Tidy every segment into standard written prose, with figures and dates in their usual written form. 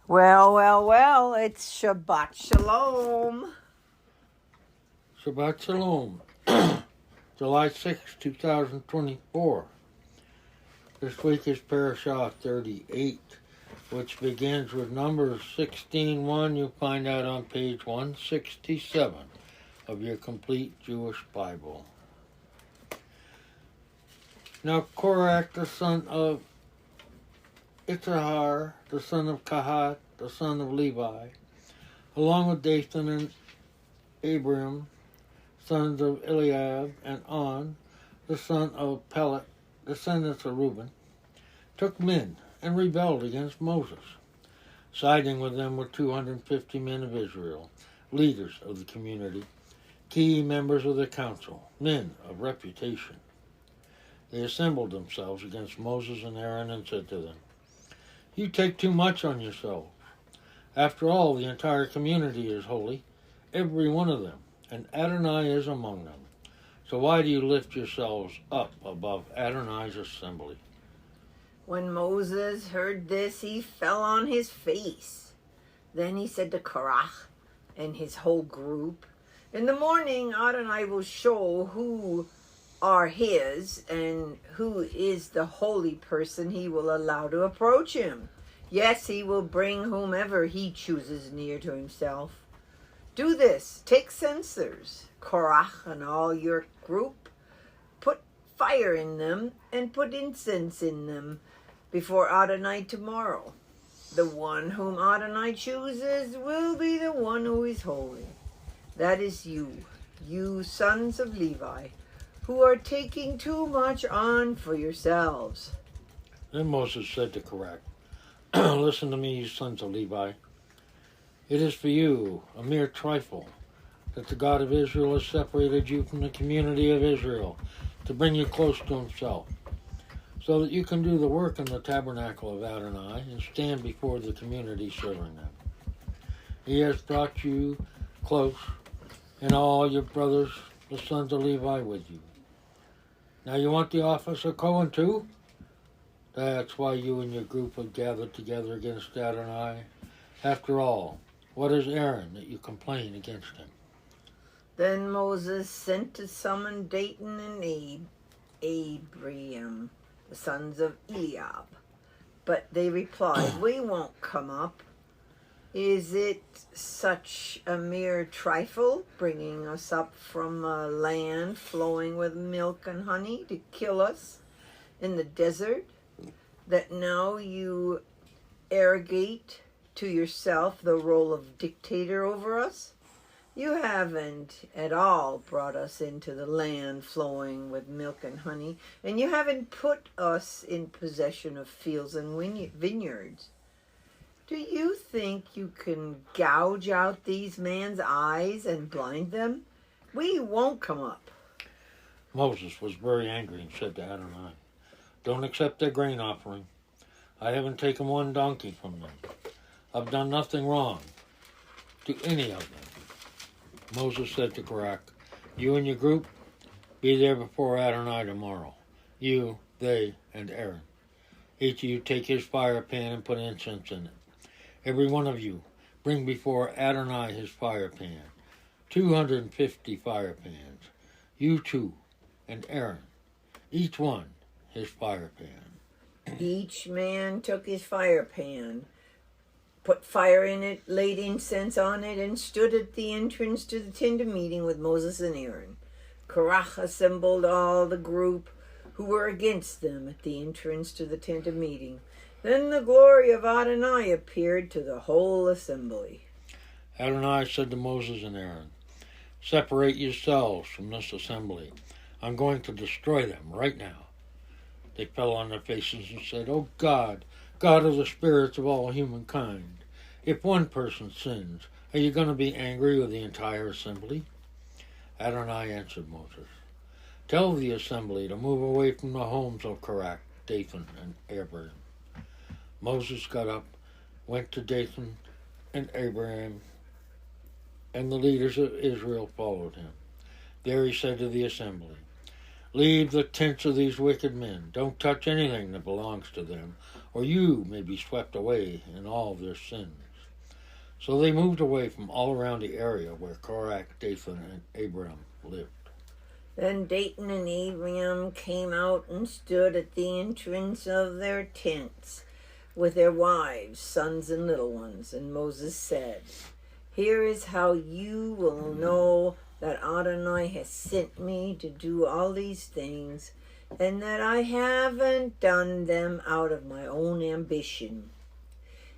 Well, it's Shabbat Shalom. Shabbat Shalom, July 6, 2024. This week is Parashah 38, which begins with Numbers 16:1. You'll find that on page 167 of your complete Jewish Bible. Now Korach, the son of Issachar, the son of Kahat, the son of Levi, along with Dathan and Abiram, sons of Eliab, and On, the son of Pelet, descendants of Reuben, took men and rebelled against Moses. Siding with them were 250 men of Israel, leaders of the community, key members of the council, men of reputation. They assembled themselves against Moses and Aaron and said to them, "You take too much on yourselves. After all, the entire community is holy, every one of them, and Adonai is among them. So why do you lift yourselves up above Adonai's assembly?" When Moses heard this, he fell on his face. Then he said to Korach and his whole group, "In the morning Adonai will show who are his and who is the holy person he will allow to approach him. Yes, he will bring whomever he chooses near to himself. Do this, take censers, Korach and all your group, put fire in them and put incense in them before Adonai tomorrow. The one whom Adonai chooses will be the one who is holy. That is you sons of Levi, who are taking too much on for yourselves." Then Moses said to Korach, "Listen to me, you sons of Levi. It is for you a mere trifle that the God of Israel has separated you from the community of Israel to bring you close to himself, so that you can do the work in the tabernacle of Adonai and stand before the community serving them. He has brought you close, and all your brothers, the sons of Levi, with you. Now you want the office of Cohen too? That's why you and your group have gathered together against Adonai. After all, what is Aaron that you complain against him?" Then Moses sent to summon Dathan and Abiram, the sons of Eliab. But they replied, "We won't come up. Is it such a mere trifle, bringing us up from a land flowing with milk and honey to kill us in the desert, that now you arrogate to yourself the role of dictator over us? You haven't at all brought us into the land flowing with milk and honey, and you haven't put us in possession of fields and vineyards. Do you think you can gouge out these men's eyes and blind them? We won't come up." Moses was very angry and said to Adonai, "Don't accept their grain offering. I haven't taken one donkey from them. I've done nothing wrong to any of them." Moses said to Korach, "You and your group, be there before Adonai tomorrow. You, they, and Aaron. Each of you take his fire pan and put incense in it. Every one of you bring before Adonai his fire pan, 250 fire pans. You two and Aaron, each one his fire pan." Each man took his fire pan, put fire in it, laid incense on it, and stood at the entrance to the tent of meeting with Moses and Aaron. Korach assembled all the group who were against them at the entrance to the tent of meeting. Then the glory of Adonai appeared to the whole assembly. Adonai said to Moses and Aaron, "Separate yourselves from this assembly. I'm going to destroy them right now." They fell on their faces and said, "O God, God of the spirits of all humankind, if one person sins, are you going to be angry with the entire assembly?" Adonai answered Moses, "Tell the assembly to move away from the homes of Korach, Dathan, and Abiram." Moses got up, went to Dathan and Abiram, and the leaders of Israel followed him. There he said to the assembly, Leave the tents of these wicked men. Don't touch anything that belongs to them, or you may be swept away in all their sins. So they moved away from all around the area where Korah, Dathan, and Abiram lived. Then Dathan and Abiram came out and stood at the entrance of their tents with their wives, sons, and little ones. And Moses said, "Here is how you will know that Adonai has sent me to do all these things, and that I haven't done them out of my own ambition.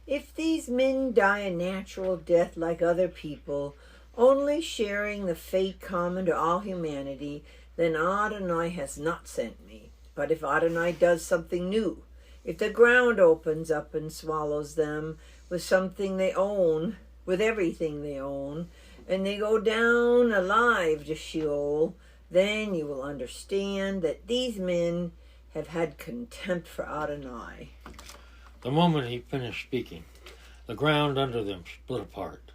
If these men die a natural death like other people, only sharing the fate common to all humanity, then Adonai has not sent me. But if Adonai does something new, if the ground opens up and swallows them with something they own, with everything they own, and they go down alive to Sheol, then you will understand that these men have had contempt for Adonai." The moment he finished speaking, the ground under them split apart.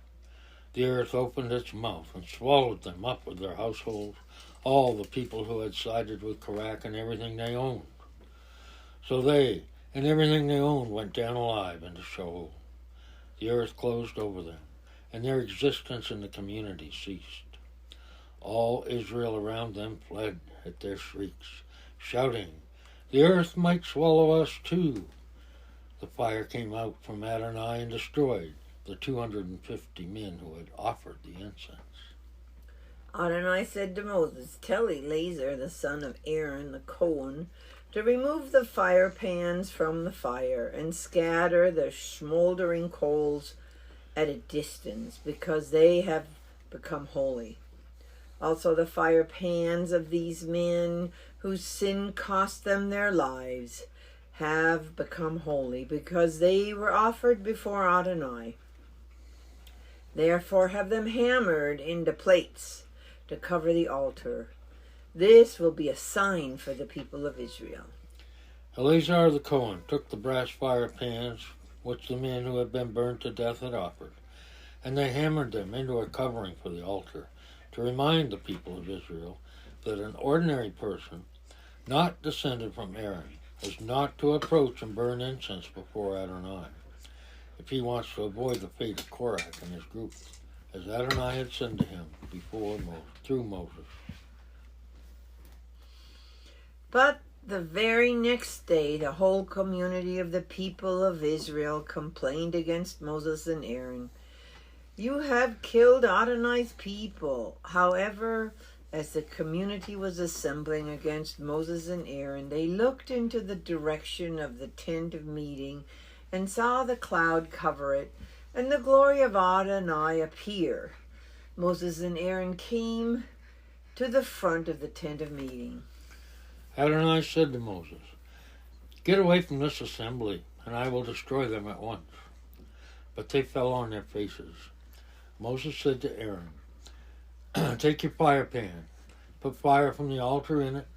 The earth opened its mouth and swallowed them up with their households, all the people who had sided with Korah and everything they owned. So they and everything they owned went down alive into Sheol. The earth closed over them, and their existence in the community ceased. All Israel around them fled at their shrieks, shouting, "The earth might swallow us too." The fire came out from Adonai and destroyed the 250 men who had offered the incense. Adonai said to Moses, "Tell Eleazar, the son of Aaron, the Cohen, to remove the fire pans from the fire and scatter the smoldering coals at a distance, because they have become holy. Also the fire pans of these men whose sin cost them their lives have become holy, because they were offered before Adonai. Therefore have them hammered into plates to cover the altar. This will be a sign for the people of Israel." Eleazar the Cohen took the brass fire pans which the men who had been burned to death had offered, and they hammered them into a covering for the altar, to remind the people of Israel that an ordinary person, not descended from Aaron, is not to approach and burn incense before Adonai, if he wants to avoid the fate of Korah and his group, as Adonai had said to him before through Moses. But the very next day, the whole community of the people of Israel complained against Moses and Aaron. "You have killed Adonai's people." However, as the community was assembling against Moses and Aaron, they looked into the direction of the tent of meeting and saw the cloud cover it, and the glory of Adonai appear. Moses and Aaron came to the front of the tent of meeting. Adonai said to Moses, "Get away from this assembly, and I will destroy them at once." But they fell on their faces. Moses said to Aaron, "Take your fire pan, put fire from the altar in it,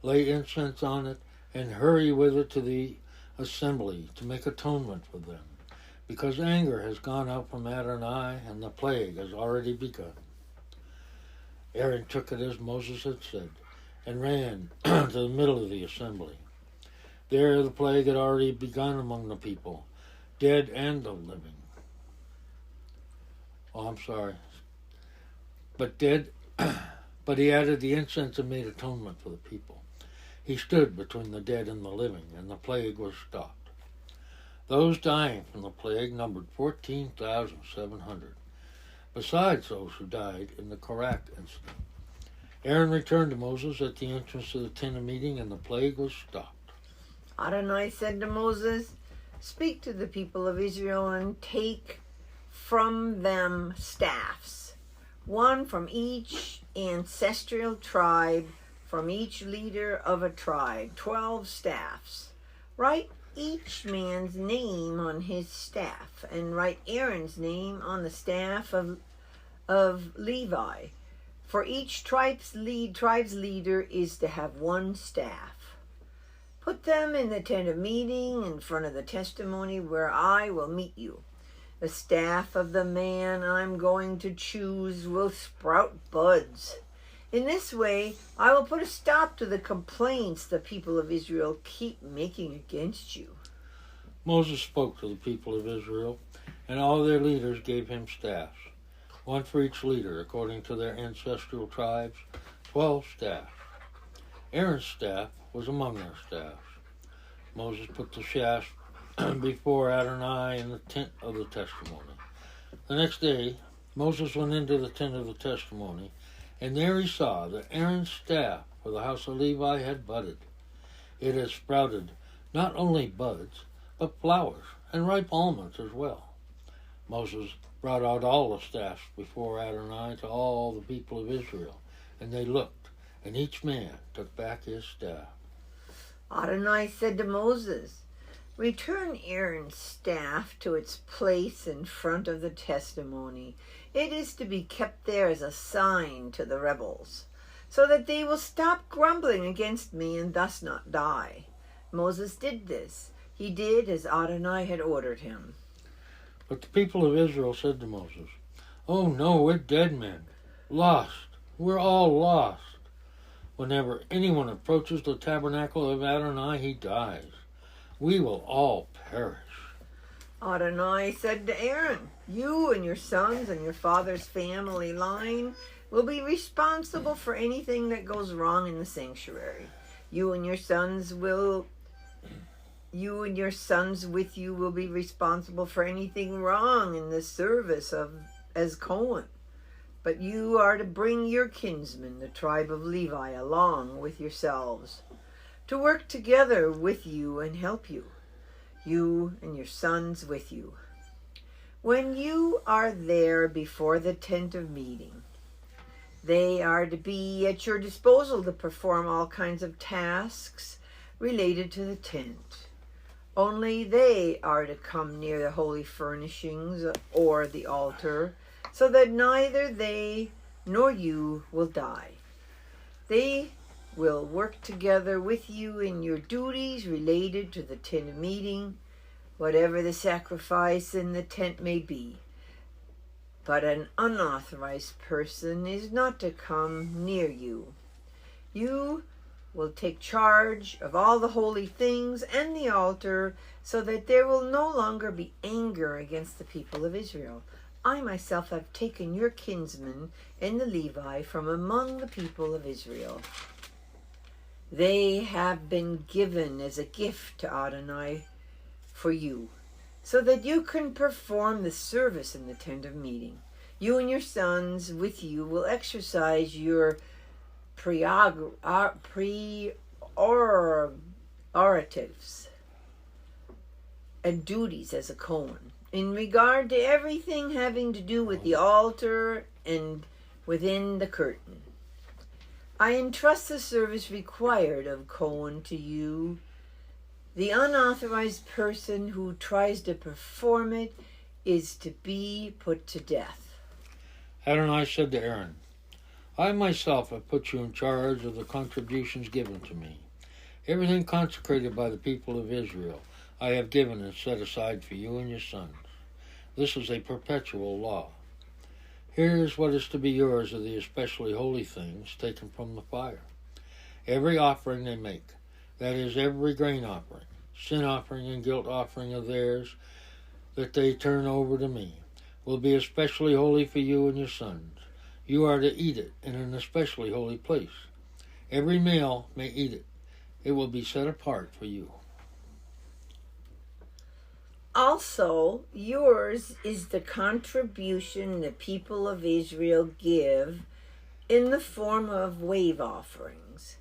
lay incense on it, and hurry with it to the assembly to make atonement for them, because anger has gone out from Adonai, and the plague has already begun." Aaron took it as Moses had said, and ran to the middle of the assembly. There the plague had already begun among the people, dead and the living. But he added the incense and made atonement for the people. He stood between the dead and the living, and the plague was stopped. Those dying from the plague numbered 14,700, besides those who died in the Korah incident. Aaron returned to Moses at the entrance to the tent of meeting, and the plague was stopped. Adonai said to Moses, "Speak to the people of Israel and take from them staffs, one from each ancestral tribe, from each leader of a tribe, 12 staffs. Write each man's name on his staff, and write Aaron's name on the staff of Levi. For each tribe's leader is to have one staff. Put them in the tent of meeting in front of the testimony where I will meet you. The staff of the man I'm going to choose will sprout buds, In this way, I will put a stop to the complaints the people of Israel keep making against you. Moses spoke to the people of Israel, and all their leaders gave him staffs, one for each leader, according to their ancestral tribes, 12 staffs. Aaron's staff was among their staffs. Moses put the staff before Adonai in the tent of the testimony. The next day, Moses went into the tent of the testimony, and there he saw that Aaron's staff for the house of Levi had budded. It had sprouted not only buds, but flowers and ripe almonds as well. Moses brought out all the staffs before Adonai to all the people of Israel, and they looked, and each man took back his staff. Adonai said to Moses, "Return Aaron's staff to its place in front of the testimony. It is to be kept there as a sign to the rebels, so that they will stop grumbling against me and thus not die." Moses did this. He did as Adonai had ordered him. But the people of Israel said to Moses, "Oh no, we're dead men, lost. We're all lost. Whenever anyone approaches the tabernacle of Adonai, he dies. We will all perish." Adonai said to Aaron, "You and your sons and your father's family line will be responsible for anything that goes wrong in the sanctuary. You and your sons with you will be responsible for anything wrong in the service as Cohen. But you are to bring your kinsmen, the tribe of Levi, along with yourselves, to work together with you and help you, you and your sons with you. When you are there before the tent of meeting, they are to be at your disposal to perform all kinds of tasks related to the tent. Only they are to come near the holy furnishings or the altar, so that neither they nor you will die. They will work together with you in your duties related to the tent of meeting, whatever the sacrifice in the tent may be. But an unauthorized person is not to come near you. You will take charge of all the holy things and the altar, so that there will no longer be anger against the people of Israel. I myself have taken your kinsmen and the Levi from among the people of Israel. They have been given as a gift to Adonai for you, so that you can perform the service in the tent of meeting. You and your sons with you will exercise your prerogatives and duties as a Cohen in regard to everything having to do with the altar and within the curtain. I entrust the service required of Cohen to you. The unauthorized person who tries to perform it is to be put to death." Adonai said to Aaron, "I myself have put you in charge of the contributions given to me. Everything consecrated by the people of Israel I have given and set aside for you and your sons. This is a perpetual law. Here is what is to be yours of the especially holy things taken from the fire. Every offering they make, that is, every grain offering, sin offering, and guilt offering of theirs that they turn over to me, will be especially holy for you and your sons. You are to eat it in an especially holy place. Every male may eat it. It will be set apart for you. Also, yours is the contribution the people of Israel give in the form of wave offerings.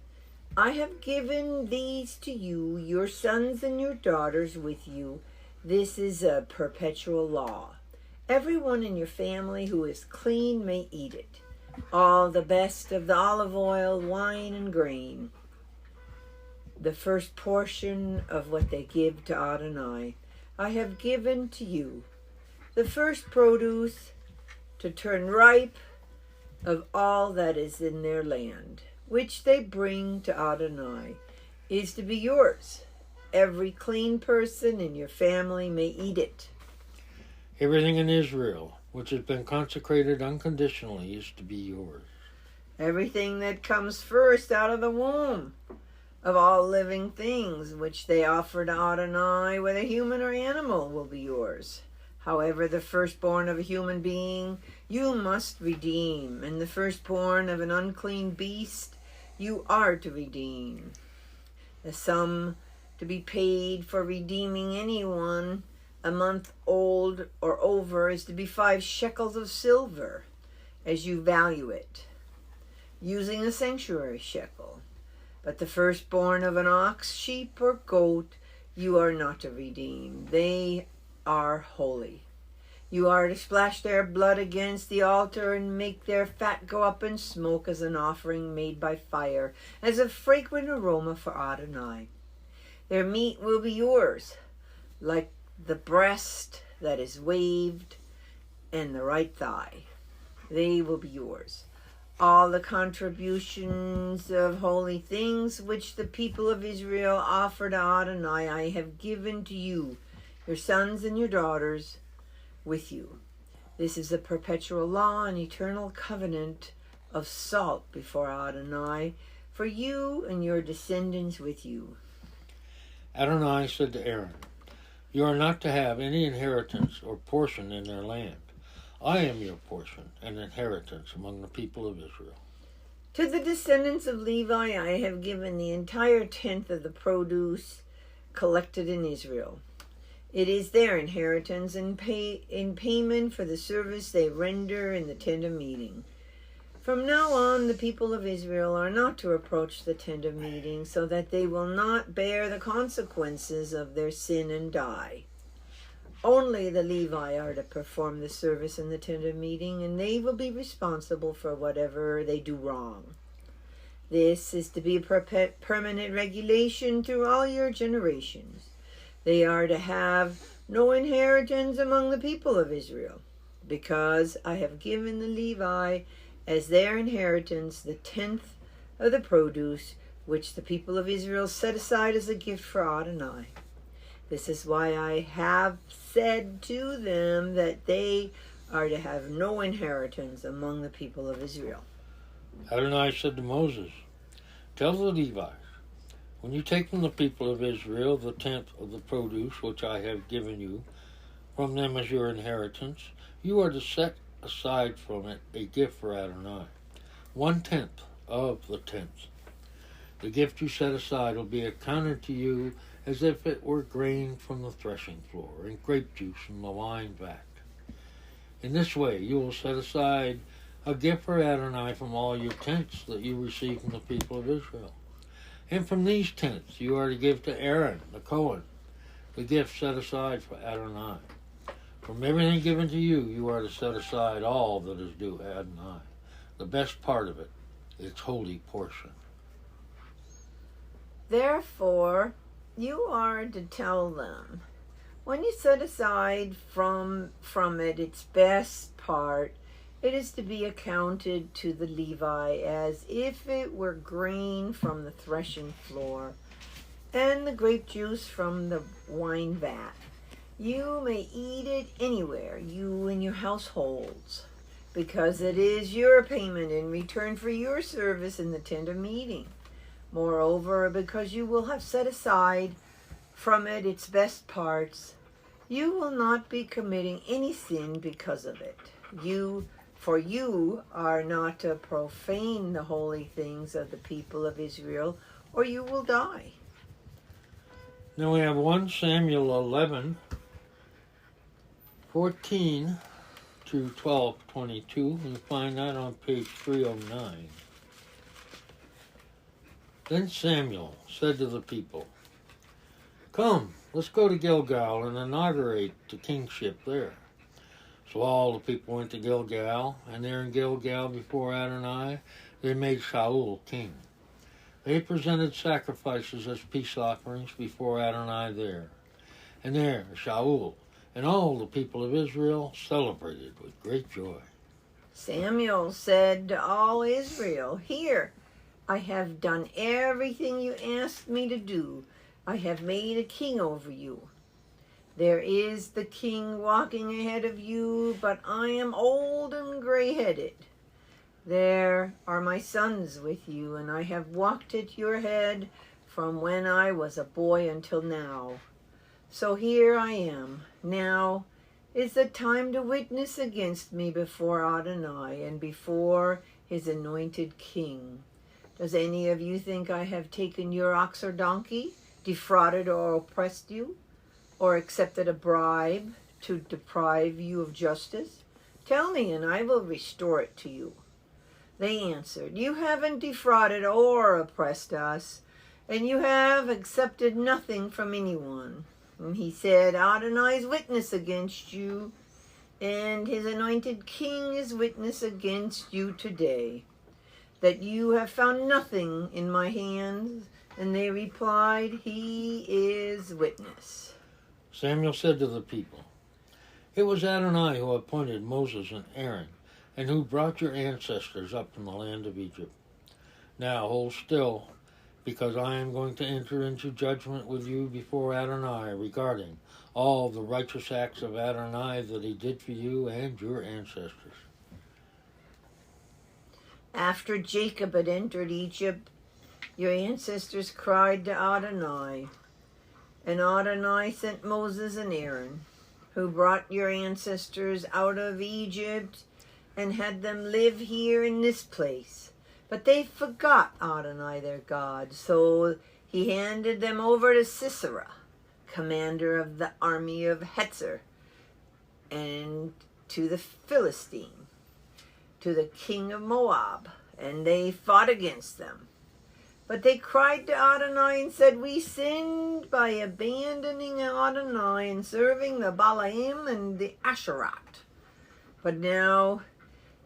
I have given these to you, your sons and your daughters with you. This is a perpetual law. Everyone in your family who is clean may eat it. All the best of the olive oil, wine, and grain, the first portion of what they give to Adonai, I have given to you. The first produce to turn ripe of all that is in their land, which they bring to Adonai, is to be yours. Every clean person in your family may eat it. Everything in Israel which has been consecrated unconditionally is to be yours." everything that comes first out of the womb of all living things, which they offer to Adonai, whether human or animal, will be yours. However, the firstborn of a human being you must redeem, and the firstborn of an unclean beast you are to redeem. The sum to be paid for redeeming anyone a month old or over is to be 5 shekels of silver, as you value it, using a sanctuary shekel. But the firstborn of an ox, sheep, or goat you are not to redeem. They are holy. You are to splash their blood against the altar and make their fat go up in smoke as an offering made by fire, as a fragrant aroma for Adonai. Their meat will be yours, like the breast that is waved and the right thigh. They will be yours. All the contributions of holy things which the people of Israel offer to Adonai I have given to you, your sons and your daughters, with you. This is a perpetual law and eternal covenant of salt before Adonai, for you and your descendants with you. Adonai said to Aaron, "You are not to have any inheritance or portion in their land. I am your portion and inheritance among the people of Israel." To the descendants of Levi I have given the entire tenth of the produce collected in Israel. It is their inheritance in payment for the service they render in the tent of meeting. From now on, the people of Israel are not to approach the tent of meeting, so that they will not bear the consequences of their sin and die. Only the Levi are to perform the service in the tent of meeting, and they will be responsible for whatever they do wrong. This is to be a permanent regulation through all your generations. They are to have no inheritance among the people of Israel, because I have given the Levi as their inheritance the tenth of the produce which the people of Israel set aside as a gift for Adonai. This is why I have said to them that they are to have no inheritance among the people of Israel. Adonai said to Moses, "Tell the Levites, when you take from the people of Israel the tenth of the produce which I have given you from them as your inheritance, you are to set aside from it a gift for Adonai, 1/10 of the tenth. The gift you set aside will be accounted to you as if it were grain from the threshing floor and grape juice from the wine vat. In this way you will set aside a gift for Adonai from all your tenths that you receive from the people of Israel. And from these tenths you are to give to Aaron the Cohen the gift set aside for Adonai. From everything given to you, you are to set aside all that is due Adonai, the best part of it, its holy portion." Therefore, you are to tell them, when you set aside from it its best part, it is to be accounted to the Levi as if it were grain from the threshing floor, and the grape juice from the wine vat. You may eat it anywhere, you and your households, because it is your payment in return for your service in the tent of meeting. Moreover, because you will have set aside from it its best parts, you will not be committing any sin because of it. For you are not to profane the holy things of the people of Israel, or you will die. Now we have 1 Samuel 11:14 to 12:22. You find that on page 309. Then Samuel said to the people, "Come, let's go to Gilgal and inaugurate the kingship there." So all the people went to Gilgal, and there in Gilgal before Adonai, they made Shaul king. They presented sacrifices as peace offerings before Adonai there. And there Shaul and all the people of Israel celebrated with great joy. Samuel said to all Israel, "Here, I have done everything you asked me to do. I have made a king over you. There is the king walking ahead of you, but I am old and gray-headed. There are my sons with you, and I have walked at your head from when I was a boy until now. So here I am. Now is the time to witness against me before Adonai and before his anointed king. Does any of you think I have taken your ox or donkey, defrauded or oppressed you, or accepted a bribe to deprive you of justice? Tell me, and I will restore it to you." They answered, "You haven't defrauded or oppressed us, and you have accepted nothing from anyone." And he said, "Adonai is witness against you, and his anointed king is witness against you today, that you have found nothing in my hands." And they replied, "He is witness." Samuel said to the people, "It was Adonai who appointed Moses and Aaron, and who brought your ancestors up from the land of Egypt. Now hold still, because I am going to enter into judgment with you before Adonai regarding all the righteous acts of Adonai that he did for you and your ancestors." After Jacob had entered Egypt, your ancestors cried to Adonai, and Adonai sent Moses and Aaron, who brought your ancestors out of Egypt and had them live here in this place. But they forgot Adonai their God, so he handed them over to Sisera, commander of the army of Hetzer, and to the Philistine, to the king of Moab, and they fought against them. But they cried to Adonai and said, "We sinned by abandoning Adonai and serving the Balaam and the Asherat. But now,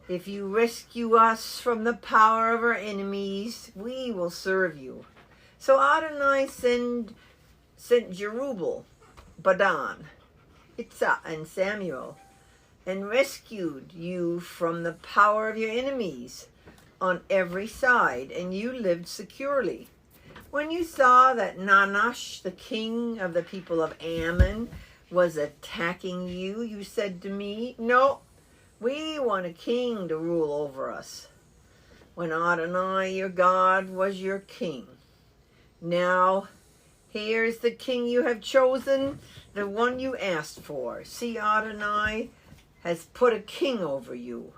if you rescue us from the power of our enemies, we will serve you." So Adonai sent Jerubbaal, Badan, Itzah, and Samuel, and rescued you from the power of your enemies on every side, and you lived securely. When you saw that Nahash, the king of the people of Ammon, was attacking you, you said to me, "No, we want a king to rule over us," when Adonai your God was your king. Now, here is the king you have chosen, the one you asked for. See, Adonai has put a king over you.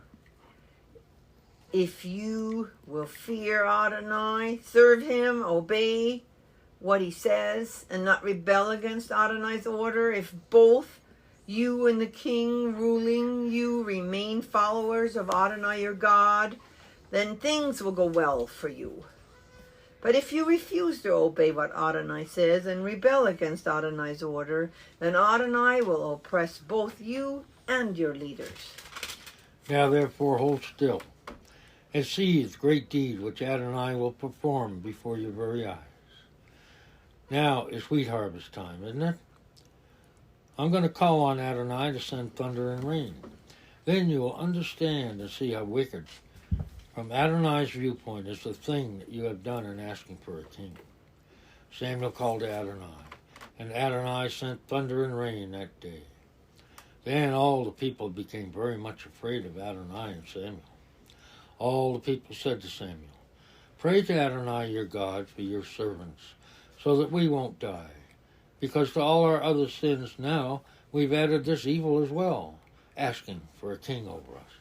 If you will fear Adonai, serve him, obey what he says, and not rebel against Adonai's order, if both you and the king ruling you remain followers of Adonai your God, then things will go well for you. But if you refuse to obey what Adonai says and rebel against Adonai's order, then Adonai will oppress both you and your leaders. Now therefore hold still, and see the great deed which Adonai will perform before your very eyes. Now is wheat harvest time, isn't it? I'm going to call on Adonai to send thunder and rain. Then you will understand and see how wicked, from Adonai's viewpoint, is the thing that you have done in asking for a king. Samuel called to Adonai, and Adonai sent thunder and rain that day. Then all the people became very much afraid of Adonai and Samuel. All the people said to Samuel, "Pray to Adonai your God for your servants, so that we won't die. Because to all our other sins now, we've added this evil as well, asking for a king over us."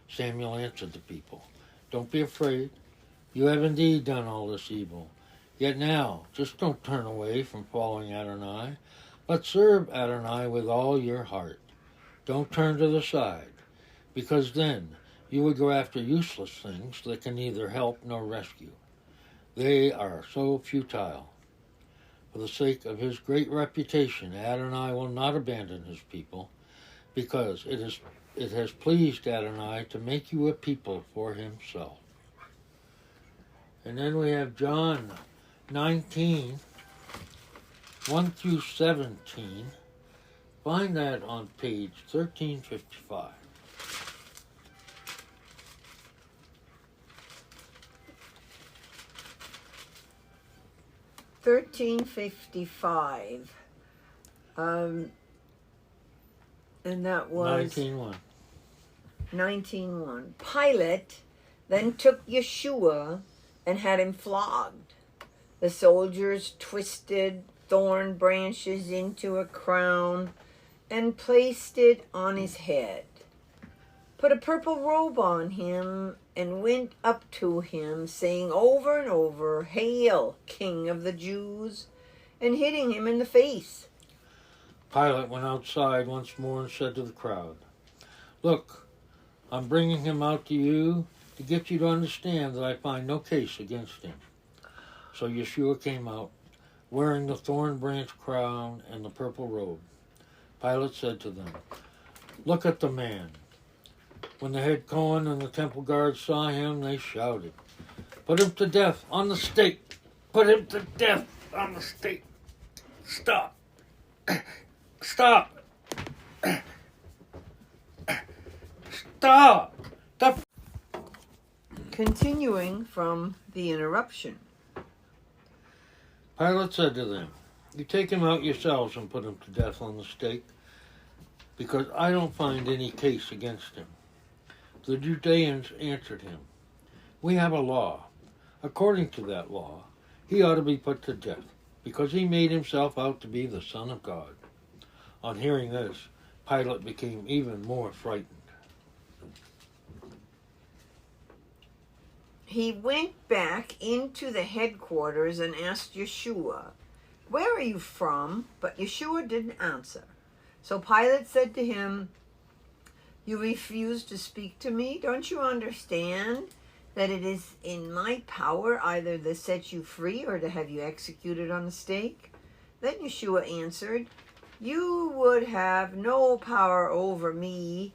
Samuel answered the people, "Don't be afraid. You have indeed done all this evil. Yet now, just don't turn away from following Adonai, but serve Adonai with all your heart. Don't turn to the side, because then you would go after useless things that can neither help nor rescue. They are so futile. For the sake of his great reputation, Adonai will not abandon his people, because it has pleased Adonai to make you a people for himself." And then we have John 19, 1 through 17. Find that on page 1355. $13.55. And that was 19:1. 19:1. Pilate then took Yeshua and had him flogged. The soldiers twisted thorn branches into a crown and placed it on his head, put a purple robe on him, and went up to him, saying over and over, "Hail, King of the Jews," and hitting him in the face. Pilate went outside once more and said to the crowd, "Look, I'm bringing him out to you to get you to understand that I find no case against him." So Yeshua came out, wearing the thorn branch crown and the purple robe. Pilate said to them, "Look at the man." When the head Cohen and the temple guards saw him, they shouted, "Put him to death on the stake! Put him to death on the stake! Stop! Stop! Stop!" Continuing from the interruption. Pilate said to them, "You take him out yourselves and put him to death on the stake, because I don't find any case against him." The Judeans answered him, "We have a law. According to that law, he ought to be put to death, because he made himself out to be the Son of God." On hearing this, Pilate became even more frightened. He went back into the headquarters and asked Yeshua, "Where are you from?" But Yeshua didn't answer. So Pilate said to him, "You refuse to speak to me? Don't you understand that it is in my power either to set you free or to have you executed on the stake?" Then Yeshua answered, "You would have no power over me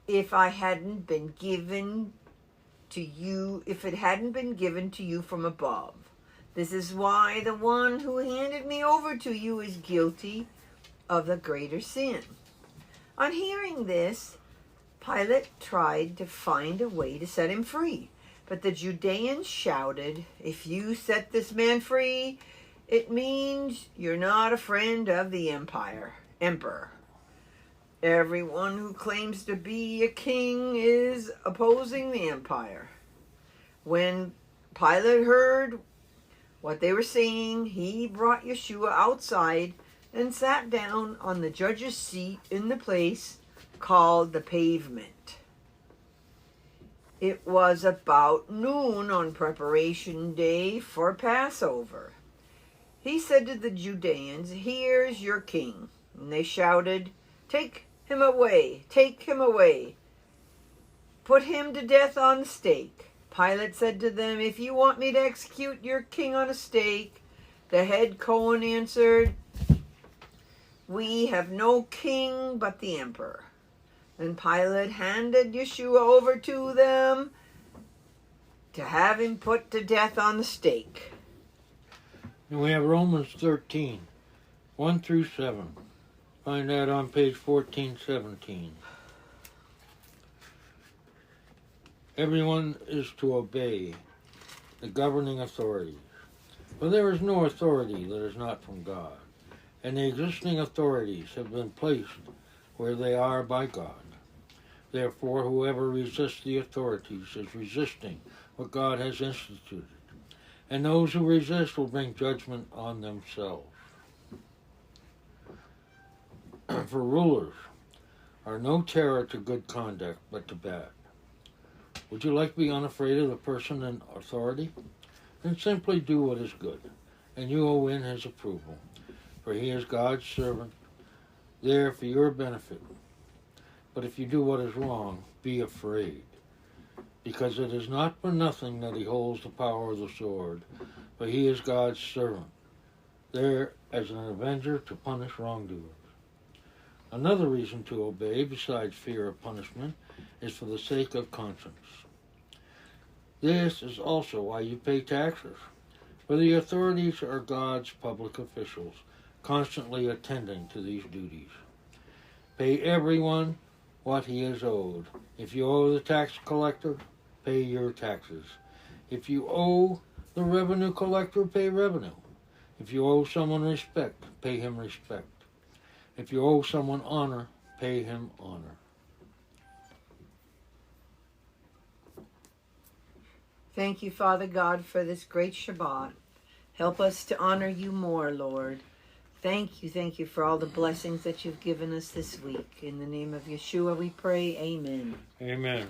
if it hadn't been given to you from above. This is why the one who handed me over to you is guilty of the greater sin." On hearing this, Pilate tried to find a way to set him free, but the Judeans shouted, "If you set this man free, it means you're not a friend of the emperor. Everyone who claims to be a king is opposing the empire." When Pilate heard what they were saying, he brought Yeshua outside and sat down on the judge's seat in the place called the Pavement. It was about noon on preparation day for Passover. He said to the Judeans, "Here's your king." And they shouted, "Take him away, take him away. Put him to death on the stake." Pilate said to them, "If you want me to execute your king on a stake," the head Cohen answered, "We have no king but the emperor." And Pilate handed Yeshua over to them to have him put to death on the stake. And we have Romans 13, 1 through 7. Find that on page 1417. Everyone is to obey the governing authorities, for there is no authority that is not from God, and the existing authorities have been placed where they are by God. Therefore, whoever resists the authorities is resisting what God has instituted, and those who resist will bring judgment on themselves. For rulers are no terror to good conduct, but to bad. Would you like to be unafraid of the person in authority? Then simply do what is good, and you will win his approval, for he is God's servant, there for your benefit. But if you do what is wrong, be afraid, because it is not for nothing that he holds the power of the sword, for he is God's servant, there as an avenger to punish wrongdoers. Another reason to obey, besides fear of punishment, is for the sake of conscience. This is also why you pay taxes, for the authorities are God's public officials, constantly attending to these duties. Pay everyone what he is owed. If you owe the tax collector, pay your taxes. If you owe the revenue collector, pay revenue. If you owe someone respect, pay him respect. If you owe someone honor, pay him honor. Thank you, Father God, for this great Shabbat. Help us to honor you more, Lord. Thank you for all the blessings that you've given us this week. In the name of Yeshua we pray, amen. Amen.